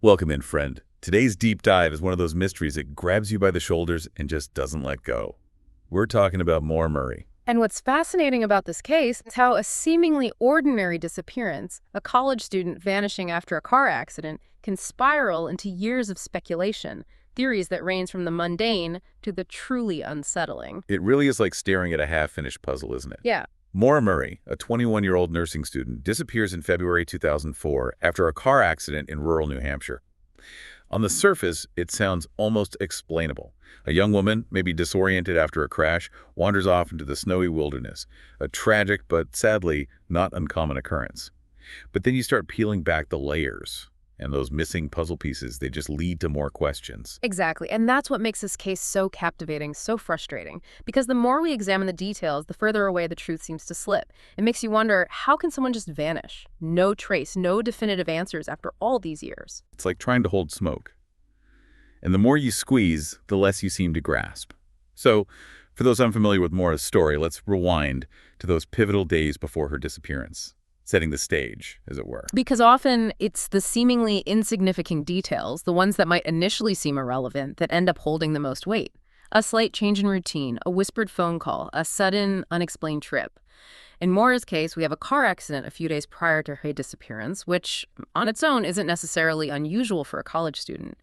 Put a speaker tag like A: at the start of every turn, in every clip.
A: Welcome in, friend. Today's deep dive is one of those mysteries that grabs you by the shoulders and just doesn't let go. We're talking about Maura Murray.
B: And what's fascinating about this case is how a seemingly ordinary disappearance, a college student vanishing after a car accident, can spiral into years of speculation, theories that range from the mundane to the truly unsettling.
A: It really is like staring at a half-finished puzzle, isn't it?
B: Yeah.
A: Maura Murray, a 21-year-old nursing student, disappears in February 2004 after a car accident in rural New Hampshire. On the surface, it sounds almost explainable. A young woman, maybe disoriented after a crash, wanders off into the snowy wilderness, a tragic but sadly not uncommon occurrence. But then you start peeling back the layers, and those missing puzzle pieces, they just lead to more questions.
B: Exactly. And that's what makes this case so captivating, so frustrating. Because the more we examine the details, the further away the truth seems to slip. It makes you wonder, how can someone just vanish? No trace, no definitive answers after all these years.
A: It's like trying to hold smoke. And the more you squeeze, the less you seem to grasp. So, for those unfamiliar with Maura's story, let's rewind to those pivotal days before her disappearance, setting the stage, as it were.
B: Because often it's the seemingly insignificant details, the ones that might initially seem irrelevant, that end up holding the most weight. A slight change in routine, a whispered phone call, a sudden, unexplained trip. In Maura's case, we have a car accident a few days prior to her disappearance, which on its own isn't necessarily unusual for a college student.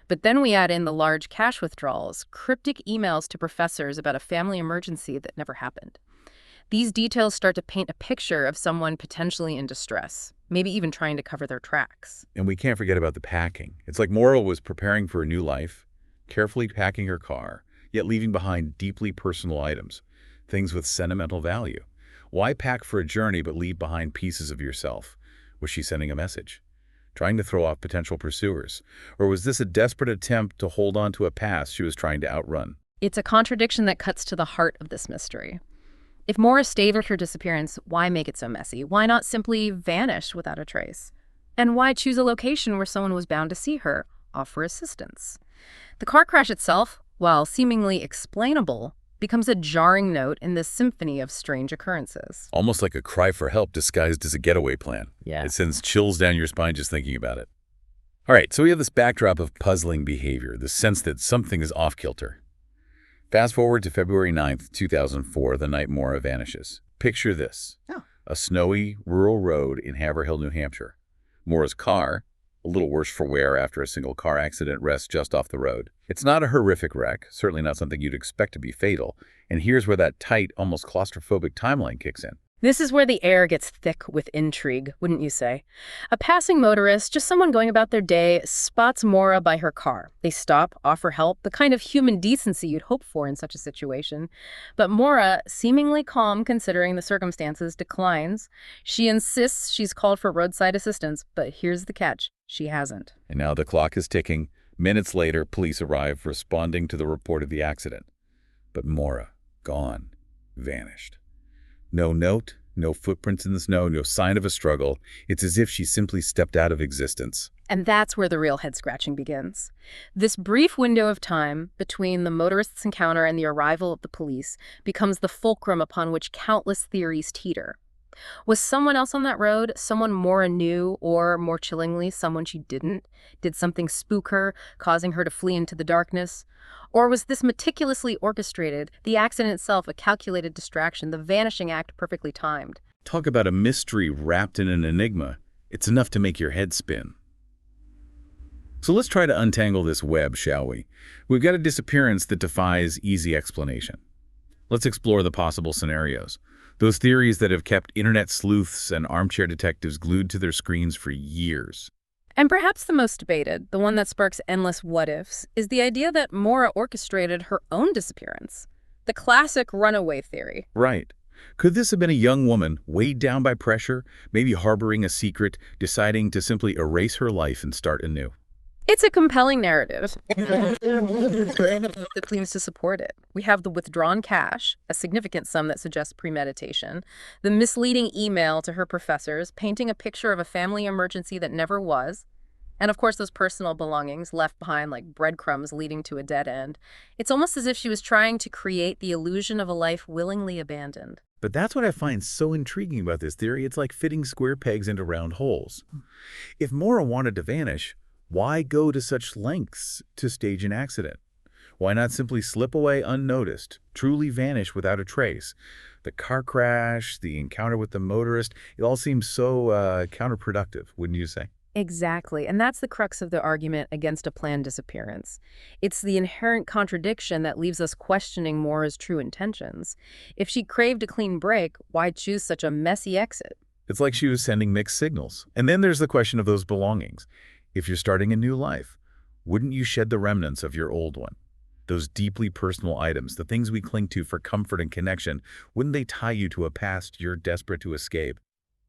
B: But then we add in the large cash withdrawals, cryptic emails to professors about a family emergency that never happened. These details start to paint a picture of someone potentially in distress, maybe even trying to cover their tracks.
A: And we can't forget about the packing. It's like Maura was preparing for a new life, carefully packing her car, yet leaving behind deeply personal items, things with sentimental value. Why pack for a journey but leave behind pieces of yourself? Was she sending a message? Trying to throw off potential pursuers? Or was this a desperate attempt to hold on to a past she was trying to outrun?
B: It's a contradiction that cuts to the heart of this mystery. If Maura staged her disappearance, why make it so messy? Why not simply vanish without a trace? And why choose a location where someone was bound to see her, offer assistance? The car crash itself, while seemingly explainable, becomes a jarring note in this symphony of strange occurrences.
A: Almost like a cry for help disguised as a getaway plan.
B: Yeah.
A: It sends chills down your spine just thinking about it. All right, so we have this backdrop of puzzling behavior, the sense that something is off-kilter. Fast forward to February 9th, 2004, the night Maura vanishes. Picture this. A snowy, rural road in Haverhill, New Hampshire. Maura's car, a little worse for wear after a single car accident, rests just off the road. It's not a horrific wreck, certainly not something you'd expect to be fatal, and here's where that tight, almost claustrophobic timeline kicks in.
B: This is where the air gets thick with intrigue, wouldn't you say? A passing motorist, just someone going about their day, spots Maura by her car. They stop, offer help, the kind of human decency you'd hope for in such a situation. But Maura, seemingly calm considering the circumstances, declines. She insists she's called for roadside assistance, but here's the catch. She hasn't.
A: And now the clock is ticking. Minutes later, police arrive responding to the report of the accident. But Maura, gone, vanished. No note, no footprints in the snow, no sign of a struggle. It's as if she simply stepped out of existence.
B: And that's where the real head-scratching begins. This brief window of time between the motorist's encounter and the arrival of the police becomes the fulcrum upon which countless theories teeter. Was someone else on that road, someone Maura knew, or, more chillingly, someone she didn't? Did something spook her, causing her to flee into the darkness? Or was this meticulously orchestrated, the accident itself a calculated distraction, the vanishing act perfectly timed?
A: Talk about a mystery wrapped in an enigma. It's enough to make your head spin. So let's try to untangle this web, shall we? We've got a disappearance that defies easy explanation. Let's explore the possible scenarios. Those theories that have kept internet sleuths and armchair detectives glued to their screens for years.
B: And perhaps the most debated, the one that sparks endless what-ifs, is the idea that Maura orchestrated her own disappearance. The classic runaway theory.
A: Right. Could this have been a young woman, weighed down by pressure, maybe harboring a secret, deciding to simply erase her life and start anew?
B: It's a compelling narrative that claims to support it. We have the withdrawn cash, a significant sum that suggests premeditation, the misleading email to her professors, painting a picture of a family emergency that never was, and of course those personal belongings left behind like breadcrumbs leading to a dead end. It's almost as if she was trying to create the illusion of a life willingly abandoned.
A: But that's what I find so intriguing about this theory. It's like fitting square pegs into round holes. If Maura wanted to vanish, Why go to such lengths to stage an accident? Why not simply slip away unnoticed, truly vanish without a trace? The car crash, the encounter with the motorist, it all seems so counterproductive, wouldn't you say?
B: Exactly, and that's the crux of the argument against a planned disappearance. It's the inherent contradiction that leaves us questioning Maura's true intentions. If she craved a clean break, why choose such a messy exit?
A: It's like she was sending mixed signals. And then there's the question of those belongings. If you're starting a new life, wouldn't you shed the remnants of your old one? Those deeply personal items, the things we cling to for comfort and connection, wouldn't they tie you to a past you're desperate to escape?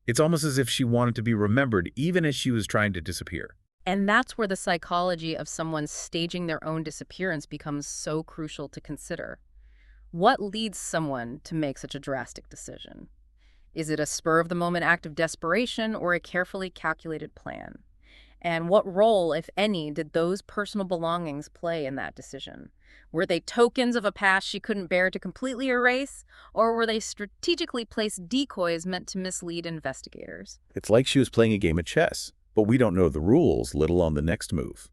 A: It's almost as if she wanted to be remembered even as she was trying to disappear.
B: And that's where the psychology of someone staging their own disappearance becomes so crucial to consider. What leads someone to make such a drastic decision? Is it a spur-of-the-moment act of desperation or a carefully calculated plan? And what role, if any, did those personal belongings play in that decision? Were they tokens of a past she couldn't bear to completely erase, or were they strategically placed decoys meant to mislead investigators?
A: It's like she was playing a game of chess, but we don't know the rules, let alone the next move.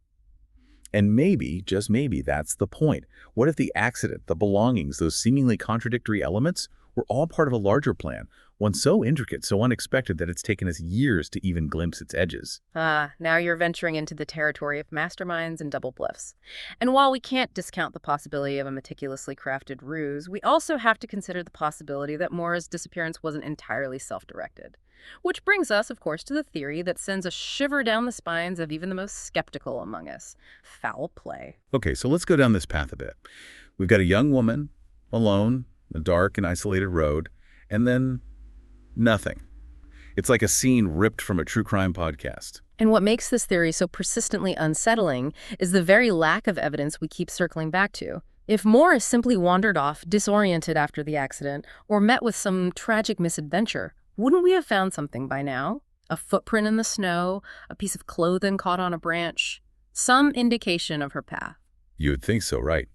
A: And maybe, just maybe, that's the point. What if the accident, the belongings, those seemingly contradictory elements, were all part of a larger plan, one so intricate, so unexpected that it's taken us years to even glimpse its edges?
B: Now you're venturing into the territory of masterminds and double bluffs. And while we can't discount the possibility of a meticulously crafted ruse, we also have to consider the possibility that Maura's disappearance wasn't entirely self-directed. Which brings us, of course, to the theory that sends a shiver down the spines of even the most skeptical among us: foul play.
A: Okay, so let's go down this path a bit. We've got a young woman, alone, a dark and isolated road, and then nothing. It's like a scene ripped from a true crime podcast.
B: And what makes this theory so persistently unsettling is the very lack of evidence we keep circling back to. If Maura simply wandered off, disoriented after the accident, or met with some tragic misadventure, wouldn't we have found something by now? A footprint in the snow, a piece of clothing caught on a branch, some indication of her path.
A: You would think so, right?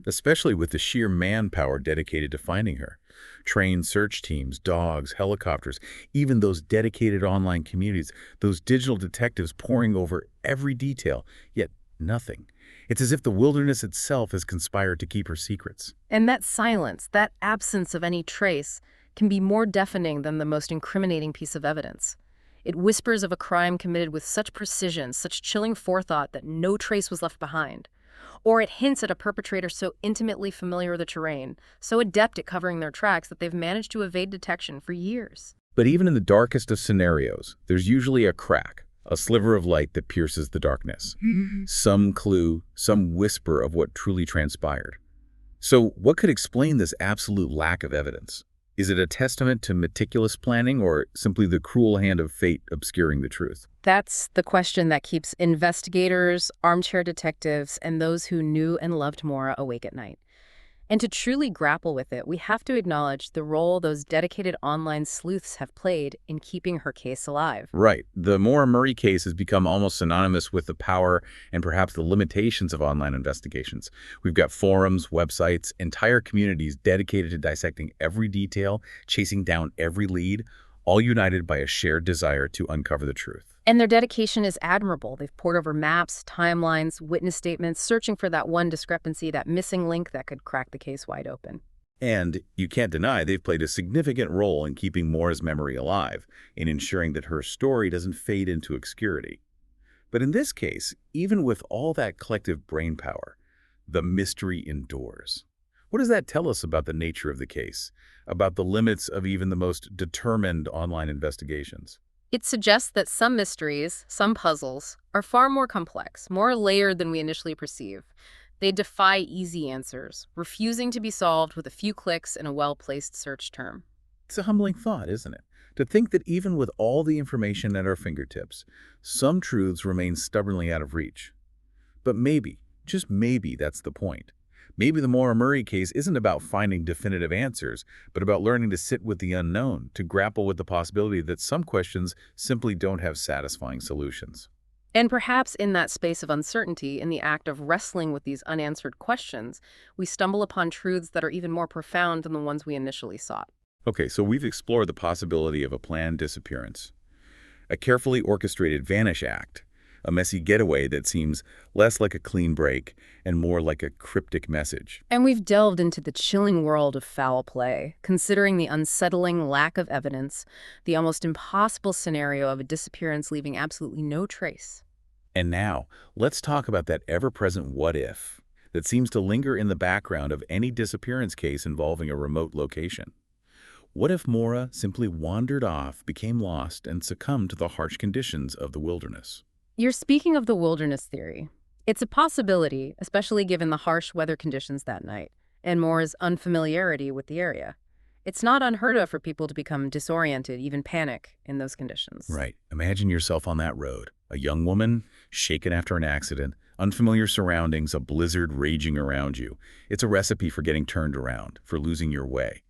A: Especially with the sheer manpower dedicated to finding her. Trained search teams, dogs, helicopters, even those dedicated online communities, those digital detectives poring over every detail, yet nothing. It's as if the wilderness itself has conspired to keep her secrets.
B: And that silence, that absence of any trace, can be more deafening than the most incriminating piece of evidence. It whispers of a crime committed with such precision, such chilling forethought that no trace was left behind. Or it hints at a perpetrator so intimately familiar with the terrain, so adept at covering their tracks that they've managed to evade detection for years.
A: But even in the darkest of scenarios, there's usually a crack, a sliver of light that pierces the darkness. Some clue, some whisper of what truly transpired. So what could explain this absolute lack of evidence? Is it a testament to meticulous planning or simply the cruel hand of fate obscuring the truth?
B: That's the question that keeps investigators, armchair detectives, and those who knew and loved Maura awake at night. And to truly grapple with it, we have to acknowledge the role those dedicated online sleuths have played in keeping her case alive.
A: Right. The Maura Murray case has become almost synonymous with the power and perhaps the limitations of online investigations. We've got forums, websites, entire communities dedicated to dissecting every detail, chasing down every lead, all united by a shared desire to uncover the truth.
B: And their dedication is admirable. They've pored over maps, timelines, witness statements, searching for that one discrepancy, that missing link that could crack the case wide open.
A: And you can't deny they've played a significant role in keeping Maura's memory alive, in ensuring that her story doesn't fade into obscurity. But in this case, even with all that collective brainpower, the mystery endures. What does that tell us about the nature of the case, about the limits of even the most determined online investigations?
B: It suggests that some mysteries, some puzzles, are far more complex, more layered than we initially perceive. They defy easy answers, refusing to be solved with a few clicks and a well-placed search term.
A: It's a humbling thought, isn't it? To think that even with all the information at our fingertips, some truths remain stubbornly out of reach. But maybe, just maybe, that's the point. Maybe the Maura Murray case isn't about finding definitive answers, but about learning to sit with the unknown, to grapple with the possibility that some questions simply don't have satisfying solutions.
B: And perhaps in that space of uncertainty, in the act of wrestling with these unanswered questions, we stumble upon truths that are even more profound than the ones we initially sought.
A: Okay, so we've explored the possibility of a planned disappearance, a carefully orchestrated vanish act, A messy getaway that seems less like a clean break and more like a cryptic message.
B: And we've delved into the chilling world of foul play, considering the unsettling lack of evidence, the almost impossible scenario of a disappearance leaving absolutely no trace.
A: And now, let's talk about that ever-present what-if that seems to linger in the background of any disappearance case involving a remote location. What if Maura simply wandered off, became lost, and succumbed to the harsh conditions of the wilderness?
B: You're speaking of the wilderness theory. It's a possibility, especially given the harsh weather conditions that night and Maura's unfamiliarity with the area. It's not unheard of for people to become disoriented, even panic, in those conditions.
A: Right. Imagine yourself on that road. A young woman, shaken after an accident, unfamiliar surroundings, a blizzard raging around you. It's a recipe for getting turned around, for losing your way.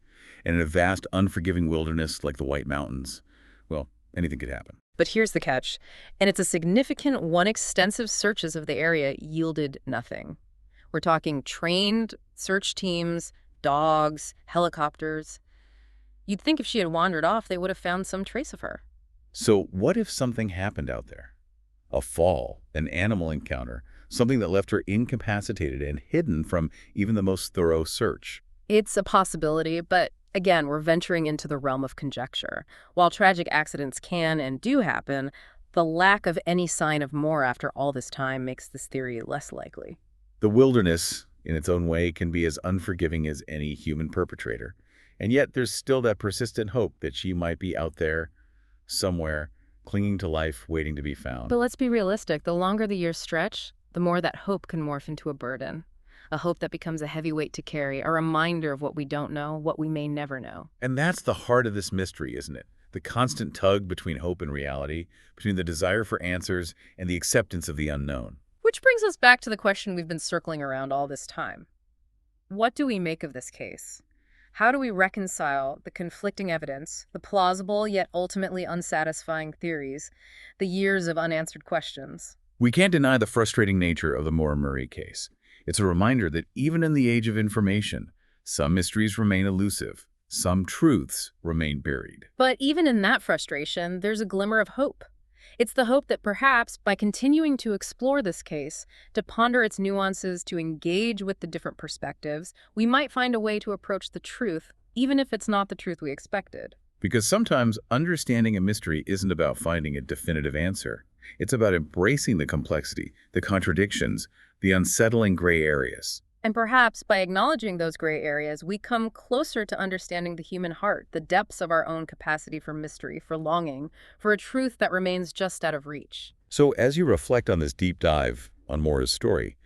A: And in a vast, unforgiving wilderness like the White Mountains, well, anything could happen.
B: But here's the catch, and it's a significant one. Extensive searches of the area yielded nothing. We're talking trained search teams, dogs, helicopters. You'd think if she had wandered off, they would have found some trace of her.
A: So what if something happened out there? A fall, an animal encounter, something that left her incapacitated and hidden from even the most thorough search.
B: It's a possibility, but again, we're venturing into the realm of conjecture. While tragic accidents can and do happen, the lack of any sign of Maura after all this time makes this theory less likely.
A: The wilderness, in its own way, can be as unforgiving as any human perpetrator. And yet there's still that persistent hope that she might be out there, somewhere, clinging to life, waiting to be found.
B: But let's be realistic. The longer the years stretch, the more that hope can morph into a burden. A hope that becomes a heavy weight to carry, a reminder of what we don't know, what we may never know.
A: And that's the heart of this mystery, isn't it? The constant tug between hope and reality, between the desire for answers and the acceptance of the unknown.
B: Which brings us back to the question we've been circling around all this time. What do we make of this case? How do we reconcile the conflicting evidence, the plausible yet ultimately unsatisfying theories, the years of unanswered questions?
A: We can't deny the frustrating nature of the Maura Murray case. It's a reminder that even in the age of information, some mysteries remain elusive, some truths remain buried.
B: But even in that frustration, there's a glimmer of hope. It's the hope that perhaps by continuing to explore this case, to ponder its nuances, to engage with the different perspectives, we might find a way to approach the truth, even if it's not the truth we expected.
A: Because sometimes understanding a mystery isn't about finding a definitive answer. It's about embracing the complexity, the contradictions, the unsettling gray areas.
B: And perhaps by acknowledging those gray areas, we come closer to understanding the human heart, the depths of our own capacity for mystery, for longing, for a truth that remains just out of reach.
A: So as you reflect on this deep dive on Maura's story,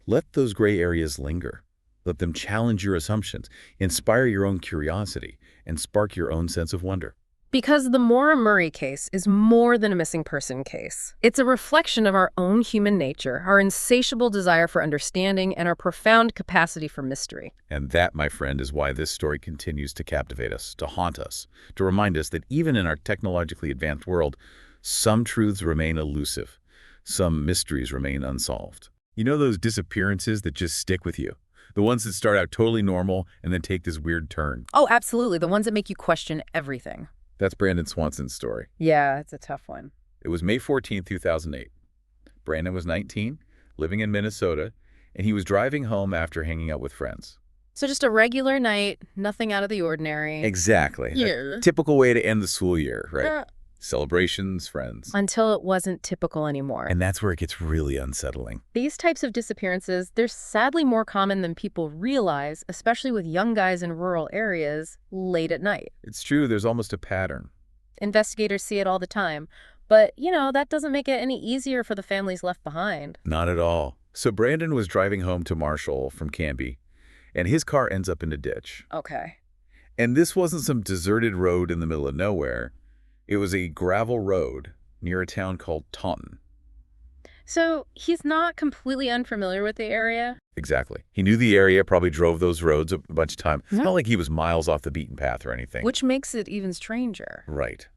A: let those gray areas linger. Let them challenge your assumptions, inspire your own curiosity, and spark your own sense of wonder.
B: Because the Maura Murray case is more than a missing person case. It's a reflection of our own human nature, our insatiable desire for understanding, and our profound capacity for mystery.
A: And that, my friend, is why this story continues to captivate us, to haunt us, to remind us that even in our technologically advanced world, some truths remain elusive, some mysteries remain unsolved. You know those disappearances that just stick with you? The ones that start out totally normal and then take this weird turn.
B: Oh, absolutely. The ones that make you question everything.
A: That's Brandon Swanson's story.
B: Yeah, it's a tough one.
A: It was May 14, 2008. Brandon was 19, living in Minnesota, and he was driving home after hanging out with friends.
B: So just a regular night, nothing out of the ordinary.
A: Exactly.
B: Yeah.
A: A typical way to end the school year, right? Celebrations, friends.
B: Until it wasn't typical anymore.
A: And that's where it gets really unsettling.
B: These types of disappearances, they're sadly more common than people realize, especially with young guys in rural areas late at night.
A: It's true, there's almost a pattern.
B: Investigators see it all the time. But, that doesn't make it any easier for the families left behind.
A: Not at all. So Brandon was driving home to Marshall from Canby, and his car ends up in a ditch.
B: Okay.
A: And this wasn't some deserted road in the middle of nowhere. It was a gravel road near a town called Taunton.
B: So he's not completely unfamiliar with the area?
A: Exactly. He knew the area, probably drove those roads a bunch of times. It's not like he was miles off the beaten path or anything.
B: Which makes it even stranger.
A: Right.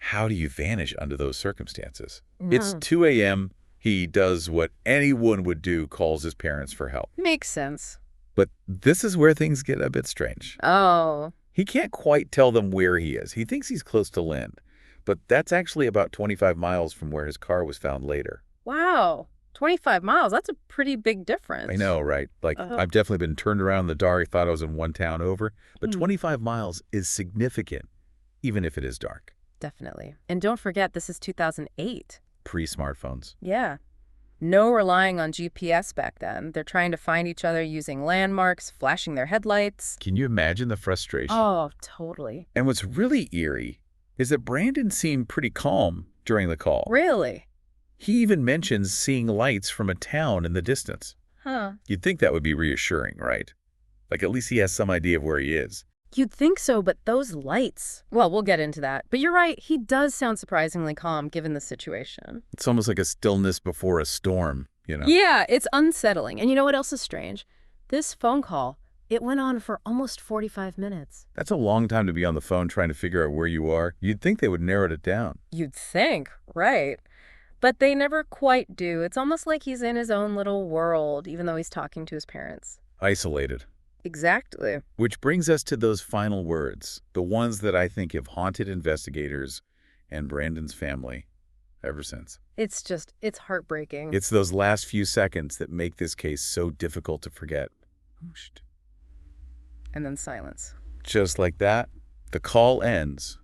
A: How do you vanish under those circumstances? It's 2 a.m. He does what anyone would do, calls his parents for help.
B: Makes sense.
A: But this is where things get a bit strange.
B: Oh.
A: He can't quite tell them where he is. He thinks he's close to land, but that's actually about 25 miles from where his car was found later.
B: Wow. 25 miles. That's a pretty big difference.
A: I know, right? Like, I've definitely been turned around in the dark, thought I was in one town over, but 25 miles is significant, even if it is dark.
B: Definitely. And don't forget, this is 2008.
A: Pre-smartphones.
B: Yeah. No relying on GPS back then. They're trying to find each other using landmarks, flashing their headlights.
A: Can you imagine the frustration?
B: Oh, totally.
A: And what's really eerie is that Brandon seemed pretty calm during the call.
B: Really?
A: He even mentions seeing lights from a town in the distance.
B: Huh.
A: You'd think that would be reassuring, right? Like, at least he has some idea of where he is.
B: You'd think so, but those lights... Well, we'll get into that. But you're right, he does sound surprisingly calm given the situation.
A: It's almost like a stillness before a storm, you know?
B: Yeah, it's unsettling. And you know what else is strange? This phone call, it went on for almost 45 minutes.
A: That's a long time to be on the phone trying to figure out where you are. You'd think they would narrow it down.
B: You'd think, right? But they never quite do. It's almost like he's in his own little world, even though he's talking to his parents.
A: Isolated.
B: Exactly.
A: Which brings us to those final words, the ones that I think have haunted investigators and Brandon's family ever since.
B: It's heartbreaking.
A: It's those last few seconds that make this case so difficult to forget.
B: And then silence.
A: Just like that, the call ends.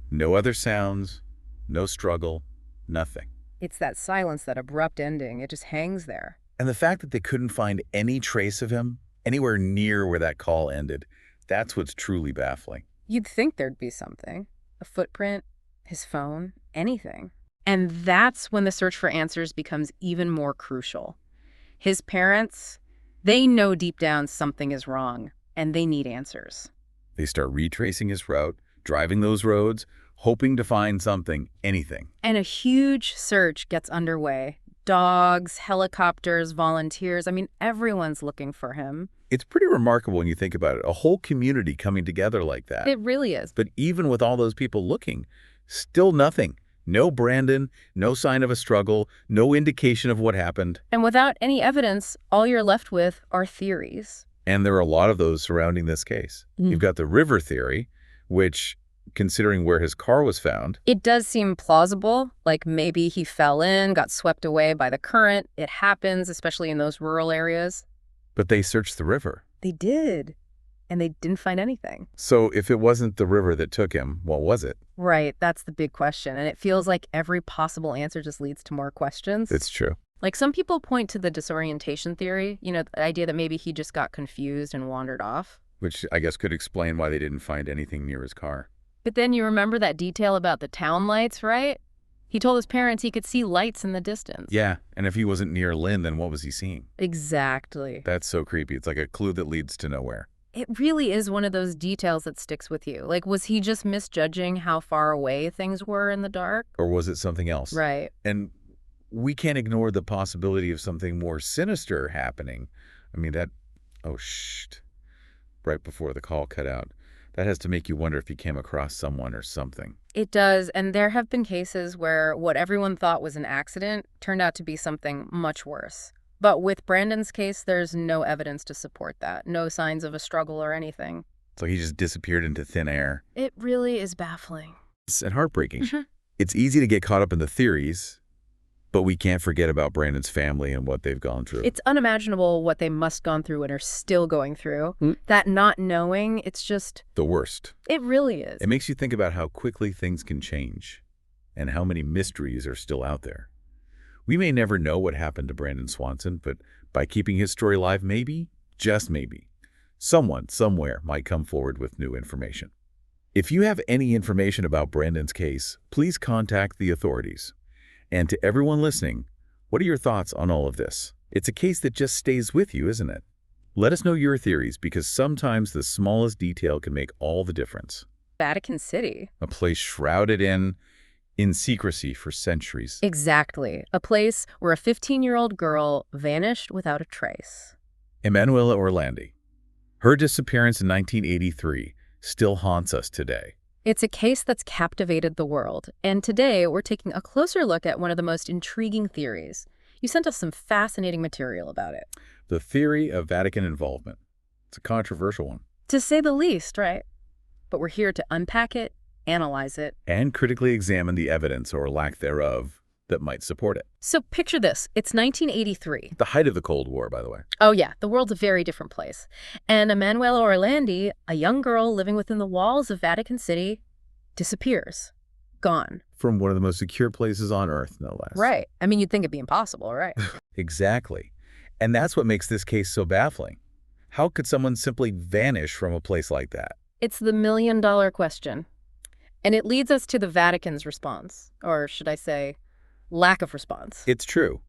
A: No other sounds, no struggle, nothing.
B: It's that silence, that abrupt ending. It just hangs there.
A: And the fact that they couldn't find any trace of him anywhere near where that call ended, that's what's truly baffling.
B: You'd think there'd be something. A footprint, his phone, anything. And that's when the search for answers becomes even more crucial. His parents, they know deep down something is wrong, and they need answers.
A: They start retracing his route, driving those roads, hoping to find something, anything.
B: And a huge search gets underway. Dogs, helicopters, volunteers. I mean, everyone's looking for him.
A: It's pretty remarkable when you think about it. A whole community coming together like that.
B: It really is.
A: But even with all those people looking, still nothing. No Brandon, no sign of a struggle, no indication of what happened.
B: And without any evidence, all you're left with are theories.
A: And there are a lot of those surrounding this case. You've got the river theory, which, considering where his car was found,
B: it does seem plausible, like maybe he fell in, got swept away by the current. It happens, especially in those rural areas.
A: but they searched the river.
B: They did, and they didn't find anything.
A: So if it wasn't the river that took him, what was it?
B: Right, that's the big question, and it feels like every possible answer just leads to more questions.
A: It's true.
B: Like some people point to the disorientation theory, the idea that maybe he just got confused and wandered off.
A: Which I guess could explain why they didn't find anything near his car.
B: But then you remember that detail about the town lights, right? He told his parents he could see lights in the distance.
A: Yeah, and if he wasn't near Lynn, then what was he seeing?
B: Exactly.
A: That's so creepy. It's like a clue that leads to nowhere.
B: It really is one of those details that sticks with you. Like, was he just misjudging how far away things were in the dark?
A: Or was it something else?
B: Right.
A: And we can't ignore the possibility of something more sinister happening. I mean, right before the call cut out. That has to make you wonder if he came across someone or something.
B: It does, and there have been cases where what everyone thought was an accident turned out to be something much worse. But with Brandon's case, there's no evidence to support that. No signs of a struggle or anything.
A: It's like he just disappeared into thin air.
B: It really is baffling.
A: And heartbreaking. It's easy to get caught up in the theories, but we can't forget about Brandon's family and what they've gone through.
B: It's unimaginable what they must have gone through and are still going through. That not knowing, it's just...
A: the worst.
B: It really is.
A: It makes you think about how quickly things can change and how many mysteries are still out there. We may never know what happened to Brandon Swanson, but by keeping his story alive, maybe, just maybe, someone somewhere might come forward with new information. If you have any information about Brandon's case, please contact the authorities. And to everyone listening, what are your thoughts on all of this? It's a case that just stays with you, isn't it? Let us know your theories, because sometimes the smallest detail can make all the difference.
B: Vatican City.
A: A place shrouded in secrecy for centuries.
B: Exactly. A place where a 15-year-old girl vanished without a trace.
A: Emanuela Orlandi. Her disappearance in 1983 still haunts us today.
B: It's a case that's captivated the world, and today we're taking a closer look at one of the most intriguing theories. You sent us some fascinating material about it.
A: The theory of Vatican involvement. It's a controversial one.
B: To say the least, right? But we're here to unpack it, analyze it.
A: And critically examine the evidence or lack thereof that might support it.
B: So picture this. It's 1983.
A: The height of the Cold War, by the way.
B: Oh yeah, the world's a very different place. And Emanuela Orlandi, a young girl living within the walls of Vatican City, disappears. Gone.
A: From one of the most secure places on Earth, no less.
B: Right. I mean, you'd think it'd be impossible, right?
A: Exactly. And that's what makes this case so baffling. How could someone simply vanish from a place like that?
B: It's the million-dollar question. And it leads us to the Vatican's response, or should I say, lack of response.
A: It's true.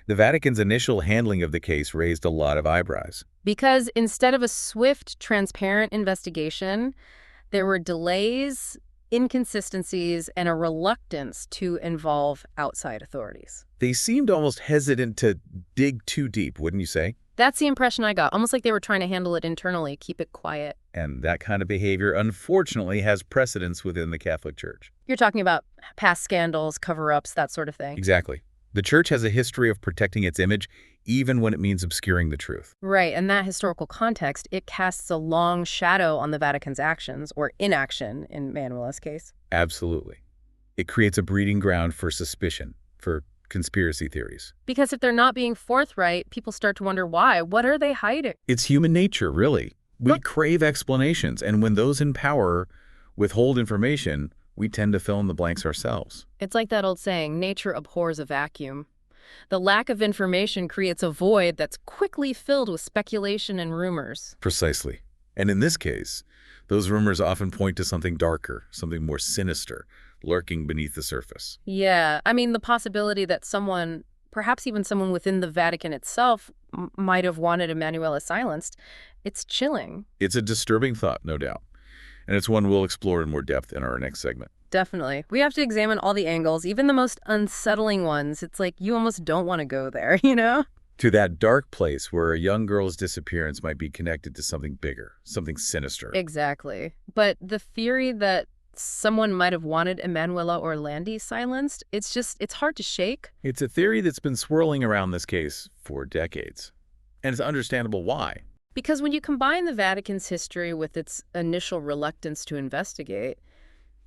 A: The Vatican's initial handling of the case raised a lot of eyebrows.
B: Because instead of a swift, transparent investigation, there were delays, inconsistencies, and a reluctance to involve outside authorities.
A: They seemed almost hesitant to dig too deep, wouldn't you say?
B: That's the impression I got, almost like they were trying to handle it internally, keep it quiet.
A: And that kind of behavior, unfortunately, has precedence within the Catholic Church.
B: You're talking about past scandals, cover-ups, that sort of thing.
A: Exactly. The Church has a history of protecting its image, even when it means obscuring the truth.
B: Right, and that historical context, it casts a long shadow on the Vatican's actions, or inaction in Emanuela's case.
A: Absolutely. It creates a breeding ground for suspicion, for conspiracy theories.
B: Because if they're not being forthright, people start to wonder why. What are they hiding?
A: It's human nature, really. We crave explanations, and when those in power withhold information, we tend to fill in the blanks ourselves.
B: It's like that old saying, nature abhors a vacuum. The lack of information creates a void that's quickly filled with speculation and rumors.
A: Precisely. And in this case, those rumors often point to something darker, something more sinister, lurking beneath the surface.
B: Yeah, I mean, the possibility that someone, perhaps even someone within the Vatican itself, might have wanted Emanuela silenced, it's chilling.
A: It's a disturbing thought, no doubt. And it's one we'll explore in more depth in our next segment.
B: Definitely. We have to examine all the angles, even the most unsettling ones. It's like you almost don't want to go there, you know?
A: To that dark place where a young girl's disappearance might be connected to something bigger, something sinister.
B: Exactly. But the theory that someone might have wanted Emanuela Orlandi silenced, it's hard to shake.
A: It's a theory that's been swirling around this case for decades. And it's understandable why.
B: Because when you combine the Vatican's history with its initial reluctance to investigate,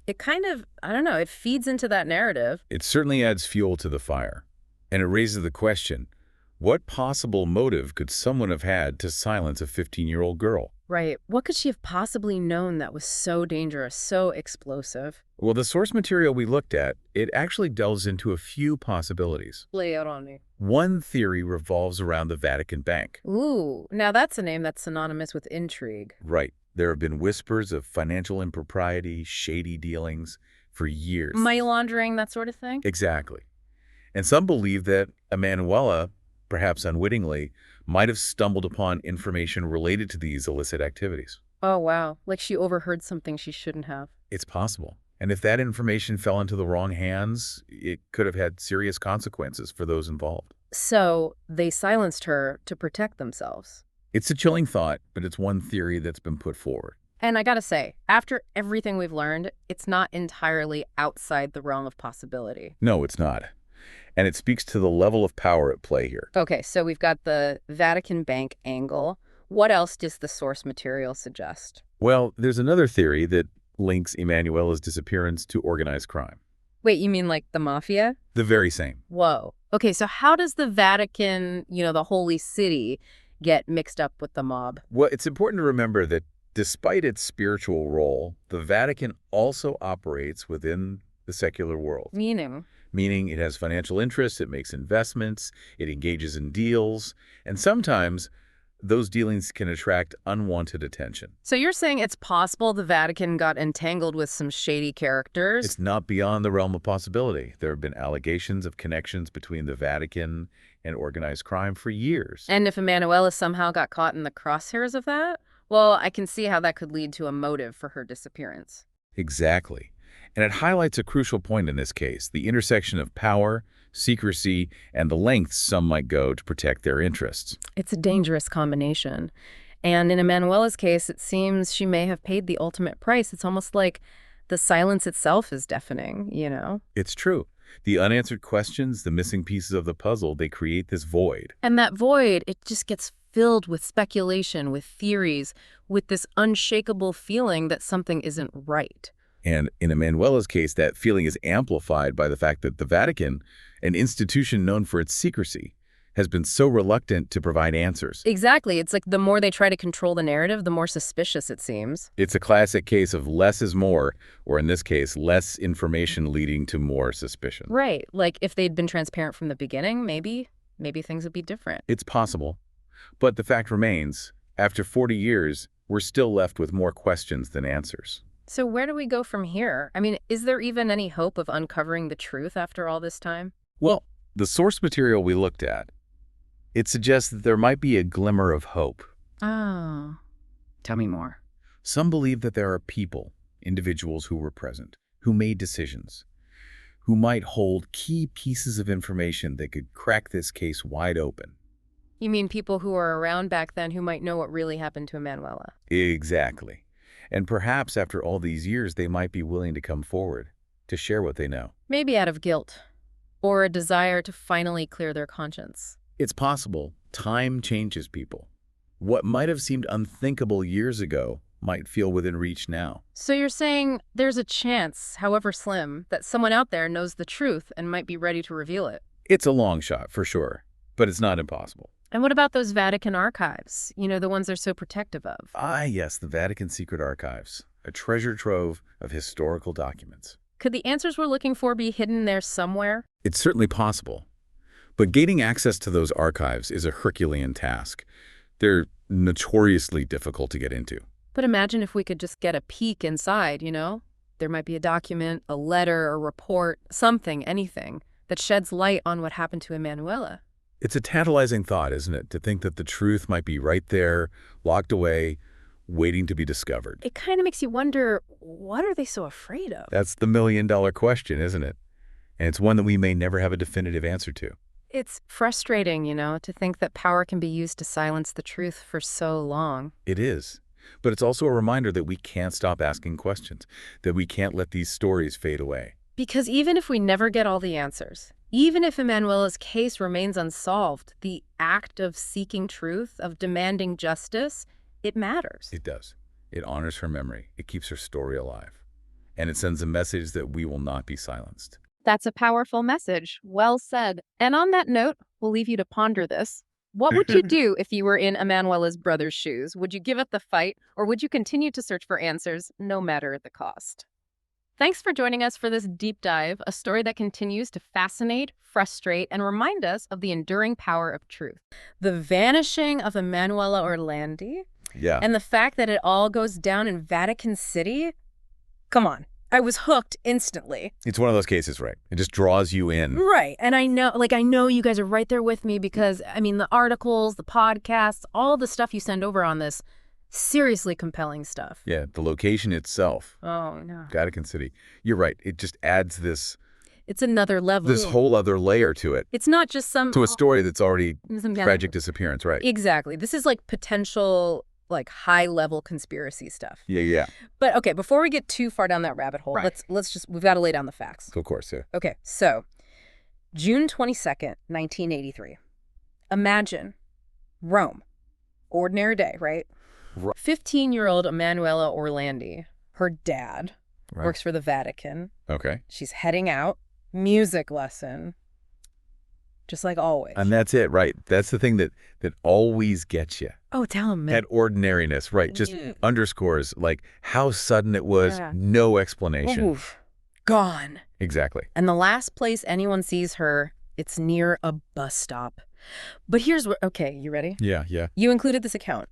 B: it kind of, I don't know, it feeds into that narrative.
A: It certainly adds fuel to the fire. And it raises the question, what possible motive could someone have had to silence a 15-year-old girl?
B: Right. What could she have possibly known that was so dangerous, so explosive?
A: Well, the source material we looked at, it actually delves into a few possibilities.
B: Lay out on me.
A: One theory revolves around the Vatican Bank.
B: Ooh, now that's a name that's synonymous with intrigue.
A: Right. There have been whispers of financial impropriety, shady dealings for years.
B: Money laundering, that sort of thing?
A: Exactly. And some believe that Emanuela, perhaps unwittingly, might have stumbled upon information related to these illicit activities.
B: Oh, wow. Like she overheard something she shouldn't have.
A: It's possible. And if that information fell into the wrong hands, it could have had serious consequences for those involved.
B: So they silenced her to protect themselves.
A: It's a chilling thought, but it's one theory that's been put forward.
B: And I gotta say, after everything we've learned, it's not entirely outside the realm of possibility.
A: No, it's not. And it speaks to the level of power at play here.
B: Okay, so we've got the Vatican Bank angle. What else does the source material suggest?
A: Well, there's another theory that links Emanuela's disappearance to organized crime.
B: Wait, you mean like the mafia?
A: The very same.
B: Whoa. Okay, so how does the Vatican, the Holy City, get mixed up with the mob?
A: Well, it's important to remember that despite its spiritual role, the Vatican also operates within the secular world. Meaning it has financial interests, it makes investments, it engages in deals, and sometimes those dealings can attract unwanted attention.
B: So you're saying it's possible the Vatican got entangled with some shady characters?
A: It's not beyond the realm of possibility. There have been allegations of connections between the Vatican and organized crime for years.
B: And if Emanuela somehow got caught in the crosshairs of that, well, I can see how that could lead to a motive for her disappearance.
A: Exactly. And it highlights a crucial point in this case, the intersection of power, secrecy, and the lengths some might go to protect their interests.
B: It's a dangerous combination. And in Emanuela's case, it seems she may have paid the ultimate price. It's almost like the silence itself is deafening,
A: It's true. The unanswered questions, the missing pieces of the puzzle, they create this void.
B: And that void, it just gets filled with speculation, with theories, with this unshakable feeling that something isn't right.
A: And in Emanuela's case, that feeling is amplified by the fact that the Vatican, an institution known for its secrecy, has been so reluctant to provide answers.
B: Exactly. It's like the more they try to control the narrative, the more suspicious it seems.
A: It's a classic case of less is more, or in this case, less information leading to more suspicion.
B: Right. Like if they'd been transparent from the beginning, maybe things would be different.
A: It's possible. But the fact remains, after 40 years, we're still left with more questions than answers.
B: So where do we go from here? I mean, is there even any hope of uncovering the truth after all this time?
A: Well, the source material we looked at, it suggests that there might be a glimmer of hope.
B: Oh. Tell me more.
A: Some believe that there are people, individuals who were present, who made decisions, who might hold key pieces of information that could crack this case wide open.
B: You mean people who were around back then who might know what really happened to Emanuela?
A: Exactly. And perhaps after all these years, they might be willing to come forward to share what they know.
B: Maybe out of guilt or a desire to finally clear their conscience.
A: It's possible time changes people. What might have seemed unthinkable years ago might feel within reach now.
B: So you're saying there's a chance, however slim, that someone out there knows the truth and might be ready to reveal it?
A: It's a long shot, for sure, but it's not impossible.
B: And what about those Vatican archives? You know, the ones they're so protective of?
A: Ah, yes, the Vatican Secret Archives, a treasure trove of historical documents.
B: Could the answers we're looking for be hidden there somewhere?
A: It's certainly possible. But gaining access to those archives is a Herculean task. They're notoriously difficult to get into.
B: But imagine if we could just get a peek inside, you know? There might be a document, a letter, a report, something, anything, that sheds light on what happened to Emanuela.
A: It's a tantalizing thought, isn't it, to think that the truth might be right there, locked away, waiting to be discovered.
B: It kind of makes you wonder, what are they so afraid of?
A: That's the million-dollar question, isn't it? And it's one that we may never have a definitive answer to.
B: It's frustrating, you know, to think that power can be used to silence the truth for so long.
A: It is. But it's also a reminder that we can't stop asking questions, that we can't let these stories fade away.
B: Because even if we never get all the answers, even if Emanuela's case remains unsolved, the act of seeking truth, of demanding justice, it matters.
A: It does. It honors her memory. It keeps her story alive. And it sends a message that we will not be silenced.
B: That's a powerful message. Well said. And on that note, we'll leave you to ponder this. What would you do if you were in Emanuela's brother's shoes? Would you give up the fight, or would you continue to search for answers, no matter the cost? Thanks for joining us for this deep dive, a story that continues to fascinate, frustrate, and remind us of the enduring power of truth. The vanishing of Emanuela Orlandi,
A: Yeah.
B: and the fact that it all goes down in Vatican City. Come on. I was hooked instantly.
A: It's one of those cases, right? It just draws you in.
B: Right. And I know you guys are right there with me because, I mean, the articles, the podcasts, all the stuff you send over on this, seriously compelling stuff.
A: Yeah, the location itself,
B: Oh, no.
A: Vatican City. You're right. It just adds this
B: It's another level.
A: whole other layer to it,
B: It's not just some...
A: to a story that's already
B: some
A: tragic disappearance, right?
B: Exactly. This is like potential, like high-level conspiracy stuff.
A: Yeah.
B: But okay, before we get too far down that rabbit hole,
A: Right.
B: we've got to lay down the facts.
A: Of course, yeah.
B: Okay, so June 22nd, 1983. Imagine Rome. Ordinary day, right?
A: Right.
B: 15-year-old Emanuela Orlandi, her dad,
A: Right.
B: works for the Vatican.
A: Okay.
B: She's heading out, music lesson, just like always.
A: And that's it, right? That's the thing that always gets you.
B: Oh, tell him, man.
A: That ordinariness, right? Just
B: Yeah.
A: underscores, like, how sudden it was,
B: Yeah.
A: no explanation.
B: Oof. Gone.
A: Exactly.
B: And the last place anyone sees her, it's near a bus stop. But here's where, okay, you ready?
A: Yeah.
B: You included this account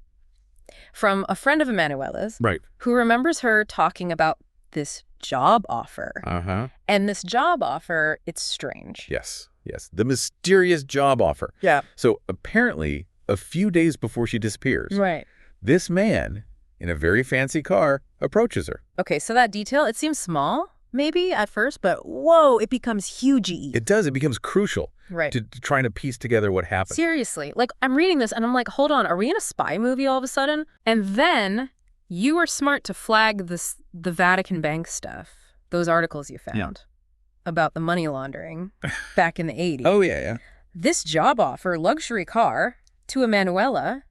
B: from a friend of Emanuela's
A: Right.
B: who remembers her talking about this job offer.
A: Uh-huh.
B: And this job offer, it's strange.
A: Yes. The mysterious job offer.
B: Yeah.
A: So apparently, a few days before she disappears,
B: Right.
A: this man in a very fancy car approaches her.
B: Okay, so that detail, it seems small, maybe at first, but whoa, it becomes huge-y.
A: It does. It becomes crucial
B: Right.
A: to trying to piece together what happened.
B: Seriously, like I'm reading this and I'm like, hold on, are we in a spy movie all of a sudden? And then you were smart to flag the Vatican Bank stuff, those articles you found about the money laundering back in the 80s.
A: Oh, yeah.
B: This job offer, luxury car, to Emanuela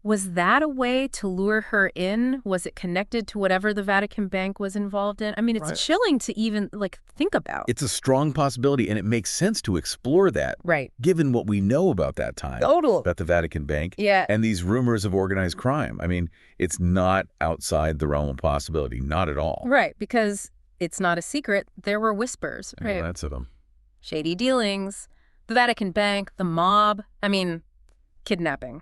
B: Was that a way to lure her in? Was it connected to whatever the Vatican Bank was involved in? I mean, it's chilling to even, think about.
A: It's a strong possibility, and it makes sense to explore that.
B: Right.
A: Given what we know about that time.
B: Total.
A: About the Vatican Bank.
B: Yeah.
A: And these rumors of organized crime. I mean, it's not outside the realm of possibility. Not at all.
B: Right, because it's not a secret. There were whispers. Right.
A: Yeah, lots of them.
B: Shady dealings, the Vatican Bank, the mob. I mean, kidnapping.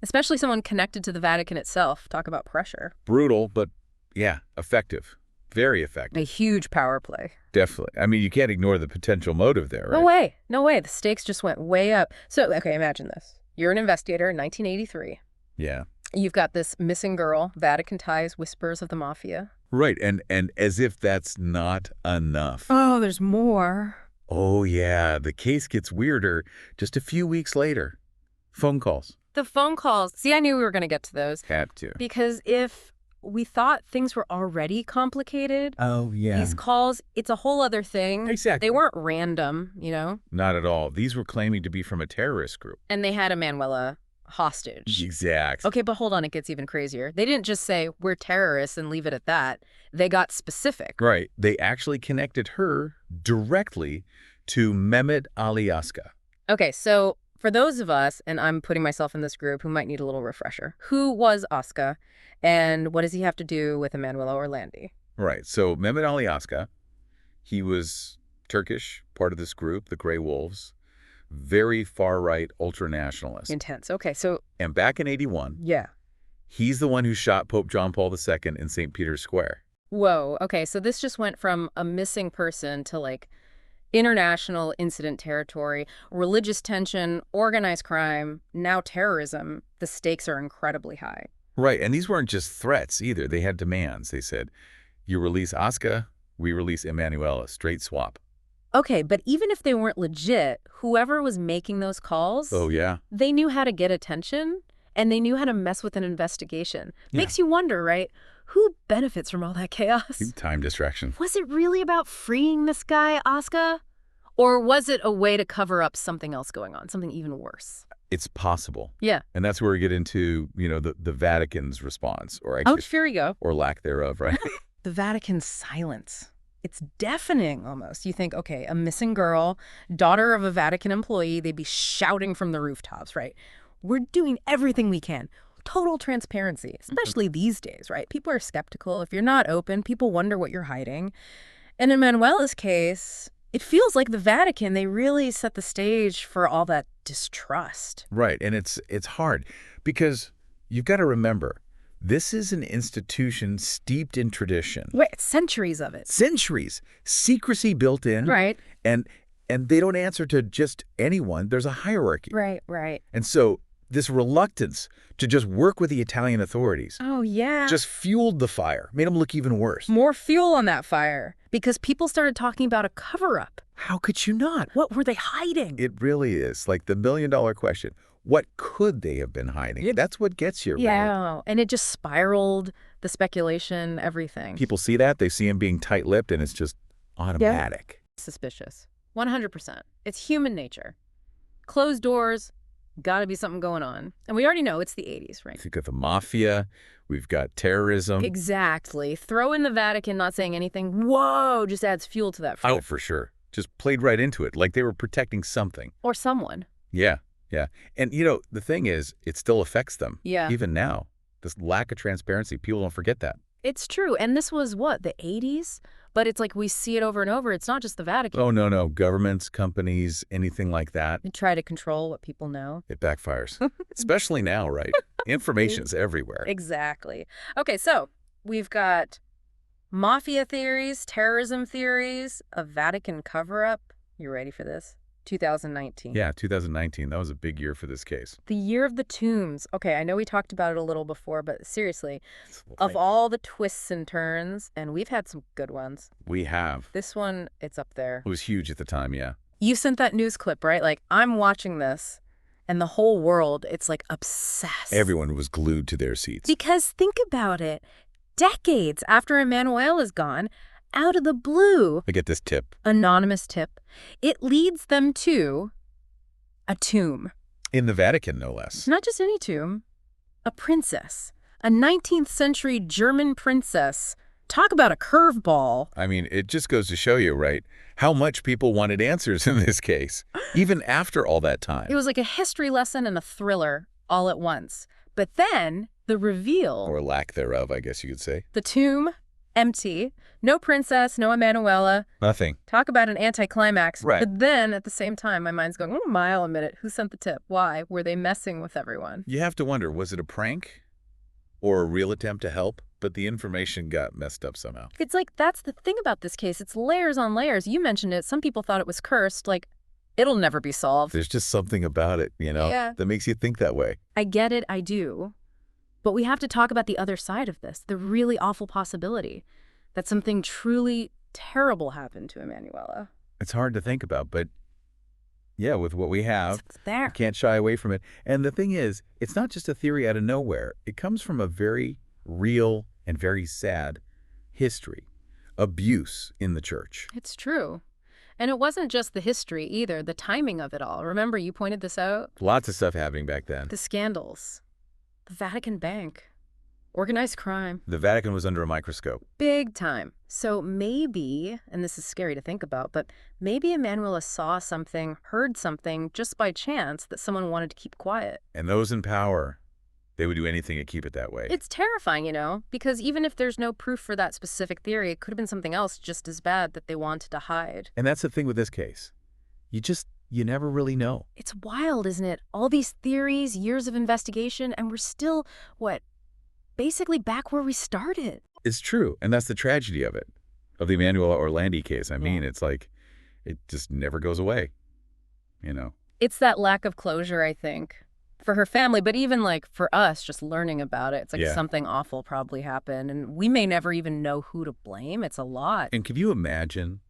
B: Especially someone connected to the Vatican itself. Talk about pressure.
A: Brutal, but yeah, effective. Very effective.
B: A huge power play.
A: Definitely. I mean, you can't ignore the potential motive there, right?
B: No way. No way. The stakes just went way up. So, okay, imagine this. You're an investigator in 1983.
A: Yeah.
B: You've got this missing girl, Vatican ties, whispers of the mafia.
A: Right, and as if that's not enough.
B: Oh, there's more.
A: Oh, yeah, the case gets weirder just a few weeks later. Phone calls.
B: The phone calls. See, I knew we were going to get to those.
A: Had to.
B: Because if we thought things were already complicated,
A: Oh, yeah.
B: these calls, it's a whole other thing.
A: Exactly.
B: They weren't random, you know?
A: Not at all. These were claiming to be from a terrorist group.
B: And they had Emanuela hostage.
A: Exactly.
B: Okay, but hold on, it gets even crazier. They didn't just say, we're terrorists and leave it at that. They got specific.
A: Right. They actually connected her directly to Mehmet Ali Aska.
B: Okay, so for those of us, and I'm putting myself in this group who might need a little refresher, who was Aska and what does he have to do with Emanuela Orlandi?
A: Right. So Mehmet Ali Aska, he was Turkish, part of this group, the Grey Wolves, very far-right ultra-nationalist.
B: Intense. Okay, so...
A: And back in 81,
B: yeah.
A: he's the one who shot Pope John Paul II in St. Peter's Square.
B: Whoa. Okay, so this just went from a missing person to, international incident territory, religious tension, organized crime, now terrorism. The stakes are incredibly high.
A: Right, and these weren't just threats either. They had demands. They said, you release Aska, we release Emanuela. Straight swap.
B: Okay, but even if they weren't legit, whoever was making those calls,
A: Oh, yeah?
B: they knew how to get attention, and they knew how to mess with an investigation.
A: Yeah.
B: Makes you wonder, right? Who benefits from all that chaos?
A: Time distraction.
B: Was it really about freeing this guy, Aska? Or was it a way to cover up something else going on, something even worse?
A: It's possible.
B: Yeah.
A: And that's where we get into, the Vatican's response, or
B: Oh,
A: actually,
B: here we go.
A: or lack thereof, right?
B: The Vatican's silence. It's deafening almost. You think, okay, a missing girl, daughter of a Vatican employee, they'd be shouting from the rooftops, right? We're doing everything we can. Total transparency, especially these days, right? People are skeptical. If you're not open, people wonder what you're hiding. And in Emanuela's case, it feels like the Vatican, they really set the stage for all that distrust.
A: Right, and it's hard because you've got to remember, this is an institution steeped in tradition.
B: Right, centuries of it.
A: Centuries. Secrecy built in.
B: Right.
A: And they don't answer to just anyone. There's a hierarchy.
B: Right, right.
A: And so this reluctance to just work with the Italian authorities
B: Oh, yeah.
A: just fueled the fire, made them look even worse.
B: More fuel on that fire because people started talking about a cover-up.
A: How could you not?
B: What were they hiding?
A: It really is like the million-dollar question. What could they have been hiding? That's what gets you. Right?
B: Yeah, and it just spiraled, the speculation, everything.
A: People see that, they see him being tight-lipped, and it's just automatic.
B: Suspicious. 100%. It's human nature. Closed doors, gotta be something going on. And we already know it's the 80s, right?
A: We've got the mafia, we've got terrorism.
B: Exactly. Throw in the Vatican not saying anything, whoa, just adds fuel to that fire.
A: Oh, for sure. Just played right into it, like they were protecting something.
B: Or someone.
A: Yeah, yeah. And, the thing is, it still affects them.
B: Yeah.
A: Even now. This lack of transparency, people don't forget that.
B: It's true. And this was, what, the 80s? But it's like we see it over and over. It's not just the Vatican.
A: Oh, no. Governments, companies, anything like that.
B: They try to control what people know.
A: It backfires. Especially now, right? Information's everywhere.
B: Exactly. Okay, so we've got mafia theories, terrorism theories, a Vatican cover-up. You ready for this? 2019.
A: Yeah, 2019. That was a big year for this case.
B: The year of the tombs. Okay, I know we talked about it a little before, but seriously, of all the twists and turns, and we've had some good ones.
A: We have.
B: This one, it's up there.
A: It was huge at the time, yeah.
B: You sent that news clip, right? Like, I'm watching this, and the whole world, it's like obsessed.
A: Everyone was glued to their seats.
B: Because think about it. Decades after Emanuela's gone, out of the blue,
A: I get this tip.
B: Anonymous tip, it leads them to a tomb.
A: In the Vatican, no less.
B: Not just any tomb. A princess. A 19th century German princess. Talk about a curveball.
A: I mean, it just goes to show you, right, how much people wanted answers in this case, even after all that time.
B: It was like a history lesson and a thriller all at once. But then, the reveal.
A: Or lack thereof, I guess you could say.
B: The tomb, empty. No princess, no Emanuela.
A: Nothing.
B: Talk about an anticlimax.
A: Right.
B: But then, at the same time, my mind's going, oh, mile a minute. Who sent the tip? Why? Were they messing with everyone?
A: You have to wonder, was it a prank or a real attempt to help? But the information got messed up somehow.
B: It's like, that's the thing about this case. It's layers on layers. You mentioned it. Some people thought it was cursed. Like, it'll never be solved.
A: There's just something about it,
B: Yeah.
A: that makes you think that way.
B: I get it. I do. But we have to talk about the other side of this, the really awful possibility that something truly terrible happened to Emanuela.
A: It's hard to think about, but yeah, with what we have,
B: It's there.
A: you can't shy away from it. And the thing is, it's not just a theory out of nowhere. It comes from a very real and very sad history. Abuse in the church.
B: It's true. And it wasn't just the history either, the timing of it all. Remember, you pointed this out?
A: Lots of stuff happening back then.
B: The scandals. The Vatican Bank. Organized crime.
A: The Vatican was under a microscope.
B: Big time. So maybe, and this is scary to think about, but maybe Emanuela saw something, heard something just by chance that someone wanted to keep quiet.
A: And those in power, they would do anything to keep it that way.
B: It's terrifying, because even if there's no proof for that specific theory, it could have been something else just as bad that they wanted to hide.
A: And that's the thing with this case. You never really know.
B: It's wild, isn't it? All these theories, years of investigation, and we're still, basically back where we started.
A: It's true, and that's the tragedy of it, of the Emanuela Orlandi case. I mean, it's like, it just never goes away,
B: It's that lack of closure, I think, for her family, but even for us, just learning about it. It's like something awful probably happened, and we may never even know who to blame. It's a lot.
A: And can you imagine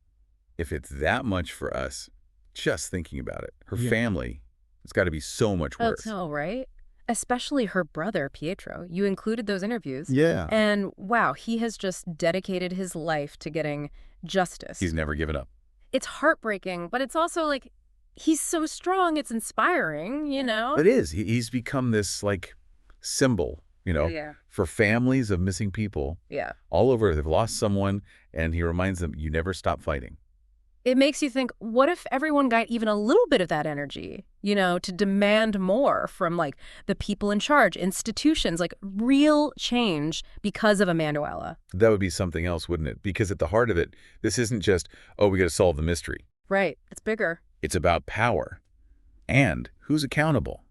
A: if it's that much for us, just thinking about it? Her family, it's got to be so much worse.
B: Oh, right? Especially her brother, Pietro. You included those interviews.
A: Yeah.
B: And wow, he has just dedicated his life to getting justice.
A: He's never given up.
B: It's heartbreaking, but it's also he's so strong. It's inspiring,
A: It is. He's become this symbol, for families of missing people.
B: Yeah.
A: All over. They've lost someone, and he reminds them, you never stop fighting.
B: It makes you think, what if everyone got even a little bit of that energy, to demand more from the people in charge, institutions, real change because of Emanuela?
A: That would be something else, wouldn't it? Because at the heart of it, this isn't just, we got to solve the mystery.
B: Right. It's bigger.
A: It's about power and who's accountable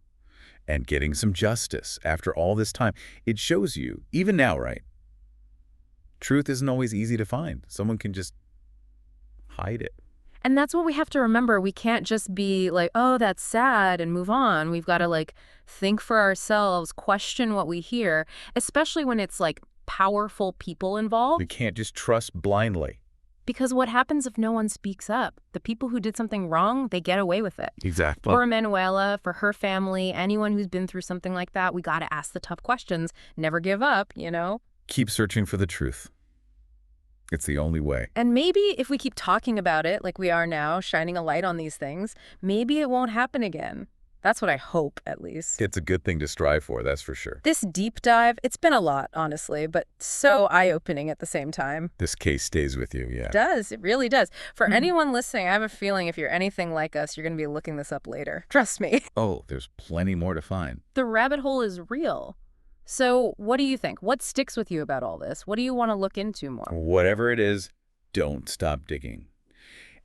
A: and getting some justice after all this time. It shows you, even now, right? Truth isn't always easy to find. Someone can just hide it.
B: And that's what we have to remember. We can't just be oh, that's sad and move on. We've got to think for ourselves, question what we hear, especially when it's powerful people involved.
A: We can't just trust blindly.
B: Because what happens if no one speaks up? The people who did something wrong, they get away with it.
A: Exactly.
B: For Emanuela, for her family, anyone who's been through something like that, we got to ask the tough questions. Never give up,
A: Keep searching for the truth. It's the only way.
B: And maybe if we keep talking about it like we are now, shining a light on these things, maybe it won't happen again. That's what I hope, at least.
A: It's a good thing to strive for, that's for sure.
B: This deep dive, it's been a lot, honestly, but so eye-opening at the same time.
A: This case stays with you, yeah.
B: It does. It really does. For anyone listening, I have a feeling if you're anything like us, you're going to be looking this up later. Trust me.
A: Oh, there's plenty more to find.
B: The rabbit hole is real. So what do you think? What sticks with you about all this? What do you want to look into more?
A: Whatever it is, don't stop digging.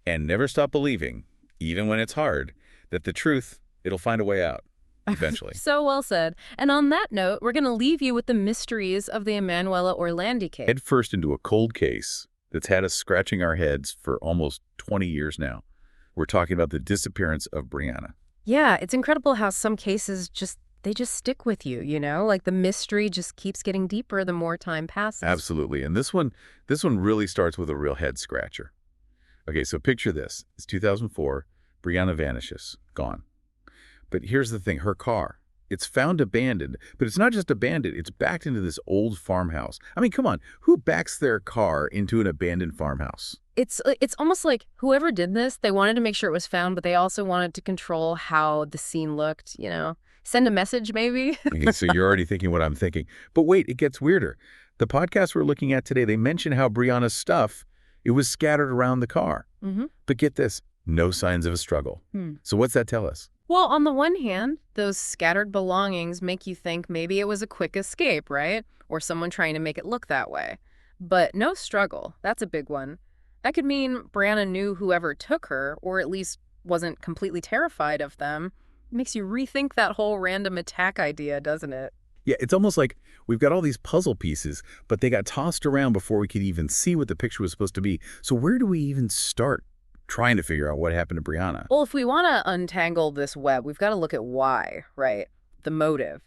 A: And never stop believing, even when it's hard, that the truth, it'll find a way out, eventually.
B: So well said. And on that note, we're going to leave you with the mysteries of the Emanuela Orlandi case.
A: Head first into a cold case that's had us scratching our heads for almost 20 years now. We're talking about the disappearance of Brianna.
B: Yeah, it's incredible how some cases they just stick with you, the mystery just keeps getting deeper the more time passes.
A: Absolutely. And this one really starts with a real head scratcher. Okay, so picture this. It's 2004. Brianna vanishes. Gone. But here's the thing. Her car, it's found abandoned. But it's not just abandoned. It's backed into this old farmhouse. I mean, come on. Who backs their car into an abandoned farmhouse?
B: It's almost like whoever did this, they wanted to make sure it was found, but they also wanted to control how the scene looked, Send a message, maybe?
A: Okay, so you're already thinking what I'm thinking. But wait, it gets weirder. The podcast we're looking at today, they mention how Brianna's stuff, it was scattered around the car.
B: Mm-hmm.
A: But get this, no signs of a struggle. So what's that tell us?
B: Well, on the one hand, those scattered belongings make you think maybe it was a quick escape, right? Or someone trying to make it look that way. But no struggle. That's a big one. That could mean Brianna knew whoever took her, or at least wasn't completely terrified of them. It makes you rethink that whole random attack idea, doesn't it?
A: Yeah, it's almost like we've got all these puzzle pieces, but they got tossed around before we could even see what the picture was supposed to be. So where do we even start trying to figure out what happened to Brianna?
B: Well, if we want to untangle this web, we've got to look at why, right? The motive.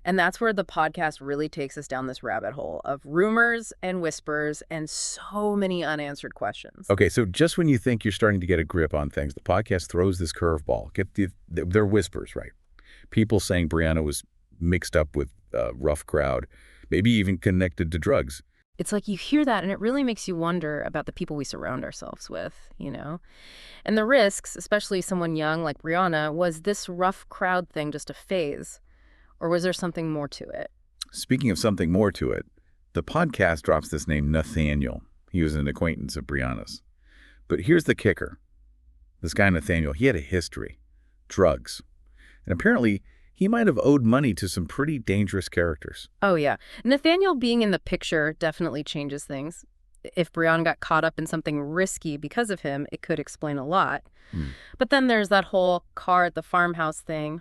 B: And that's where the podcast really takes us down this rabbit hole of rumors and whispers and so many unanswered questions.
A: Okay, so just when you think you're starting to get a grip on things, the podcast throws this curveball. They're whispers, right? People saying Brianna was mixed up with a rough crowd, maybe even connected to drugs.
B: It's like you hear that and it really makes you wonder about the people we surround ourselves with, you know? And the risks, especially someone young like Brianna, was this rough crowd thing just a phase? Or was there something more to it?
A: Speaking of something more to it, the podcast drops this name Nathaniel. He was an acquaintance of Brianna's. But here's the kicker. This guy Nathaniel, he had a history. Drugs. And apparently, he might have owed money to some pretty dangerous characters.
B: Oh, yeah. Nathaniel being in the picture definitely changes things. If Brianna got caught up in something risky because of him, it could explain a lot. But then there's that whole car at the farmhouse thing.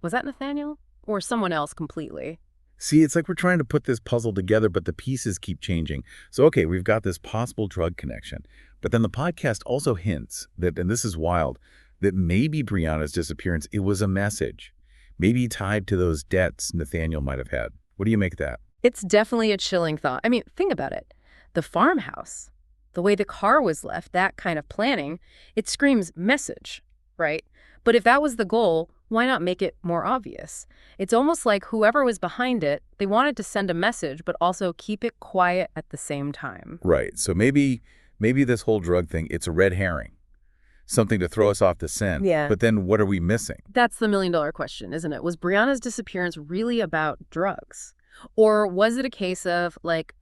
B: Was that Nathaniel? Or someone else completely?
A: See, it's like we're trying to put this puzzle together, but the pieces keep changing. So, okay, we've got this possible drug connection. But then the podcast also hints that, and this is wild, that maybe Brianna's disappearance, it was a message. Maybe tied to those debts Nathaniel might have had. What do you make of that?
B: It's definitely a chilling thought. I mean, think about it. The farmhouse, the way the car was left, that kind of planning, it screams message, right? But if that was the goal, why not make it more obvious? It's almost like whoever was behind it, they wanted to send a message, but also keep it quiet at the same time.
A: Right. So maybe this whole drug thing, it's a red herring. Something to throw us off the scent.
B: Yeah.
A: But then what are we missing?
B: That's the million-dollar question, isn't it? Was Brianna's disappearance really about drugs? Or was it a case of, like,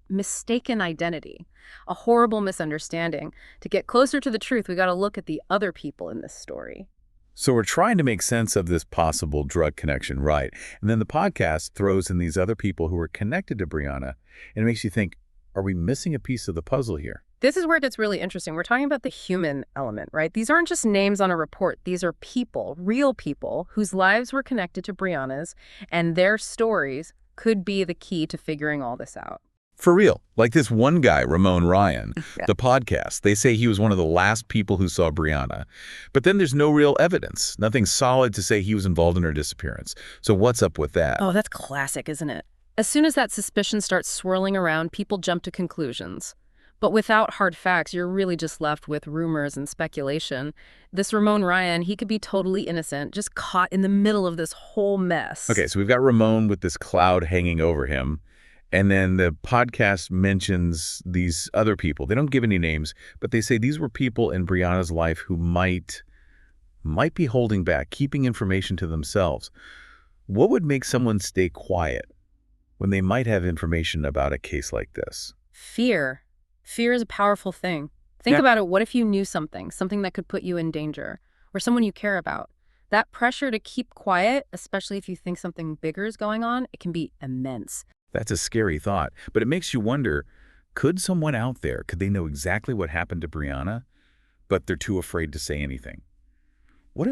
B: mistaken identity, a horrible misunderstanding? To get closer to the truth, we got to look at the other people in this story.
A: So we're trying to make sense of this possible drug connection, right? And then the podcast throws in these other people who are connected to Brianna, and it makes you think, are we missing a piece of the puzzle here?
B: This is where it gets really interesting. We're talking about the human element, right? These aren't just names on a report. These are people, real people, whose lives were connected to Brianna's, and their stories could be the key to figuring all this out.
A: For real. Like this one guy, Ramon Ryan,
B: Yeah.
A: the podcast, they say he was one of the last people who saw Brianna. But then there's no real evidence, nothing solid to say he was involved in her disappearance. So what's up with that?
B: Oh, that's classic, isn't it? As soon as that suspicion starts swirling around, people jump to conclusions. But without hard facts, you're really just left with rumors and speculation. This Ramon Ryan, he could be totally innocent, just caught in the middle of this whole mess.
A: Okay, so we've got Ramon with this cloud hanging over him. And then the podcast mentions these other people. They don't give any names, but they say these were people in Brianna's life who might be holding back, keeping information to themselves. What would make someone stay quiet when they might have information about a case like this?
B: Fear. Fear is a powerful thing. Think about it. What if you knew something that could put you in danger, or someone you care about? That pressure to keep quiet, especially if you think something bigger is going on, it can be immense.
A: That's a scary thought, but it makes you wonder, could someone out there, could they know exactly what happened to Brianna, but they're too afraid to say anything? What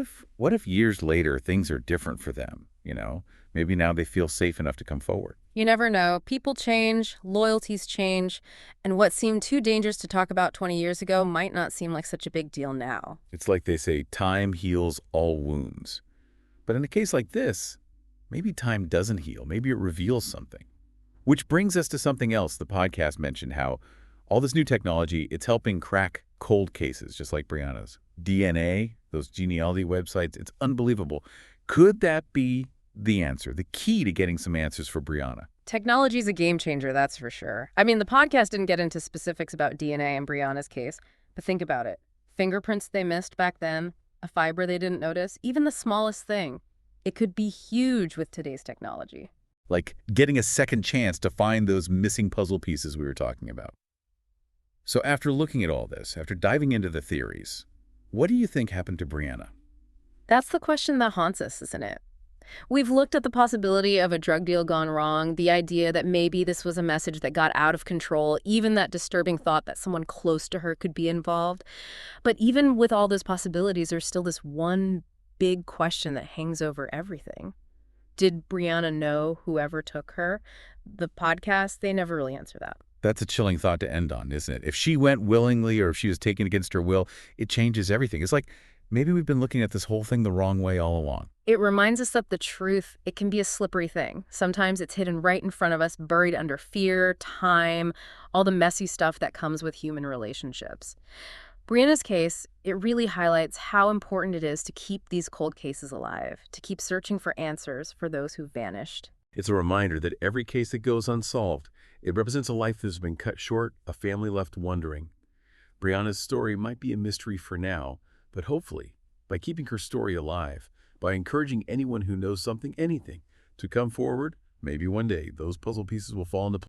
A: if years later things are different for them, you know? Maybe now they feel safe enough to come forward.
B: You never know. People change, loyalties change, and what seemed too dangerous to talk about 20 years ago might not seem like such a big deal now.
A: It's like they say, time heals all wounds. But in a case like this, maybe time doesn't heal. Maybe it reveals something. Which brings us to something else. The podcast mentioned how all this new technology, it's helping crack cold cases, just like Brianna's. DNA, those genealogy websites, it's unbelievable. Could that be the answer, the key to getting some answers for Brianna?
B: Technology's a game changer, that's for sure. I mean, the podcast didn't get into specifics about DNA in Brianna's case, but think about it. Fingerprints they missed back then, a fiber they didn't notice, even the smallest thing. It could be huge with today's technology.
A: Like getting a second chance to find those missing puzzle pieces we were talking about. So after looking at all this, after diving into the theories, what do you think happened to Brianna?
B: That's the question that haunts us, isn't it? We've looked at the possibility of a drug deal gone wrong, the idea that maybe this was a message that got out of control, even that disturbing thought that someone close to her could be involved. But even with all those possibilities, there's still this one big question that hangs over everything. Did Brianna know whoever took her? The podcast, they never really answer that.
A: That's a chilling thought to end on, isn't it? If she went willingly or if she was taken against her will, it changes everything. It's like maybe we've been looking at this whole thing the wrong way all along.
B: It reminds us that the truth, it can be a slippery thing. Sometimes it's hidden right in front of us, buried under fear, time, all the messy stuff that comes with human relationships. Brianna's case, it really highlights how important it is to keep these cold cases alive, to keep searching for answers for those who've vanished.
C: It's a reminder that every case that goes unsolved, it represents a life that's been cut short, a family left wondering. Brianna's story might be a mystery for now, but hopefully, by keeping her story alive, by encouraging anyone who knows something, anything, to come forward, maybe one day those puzzle pieces will fall into place.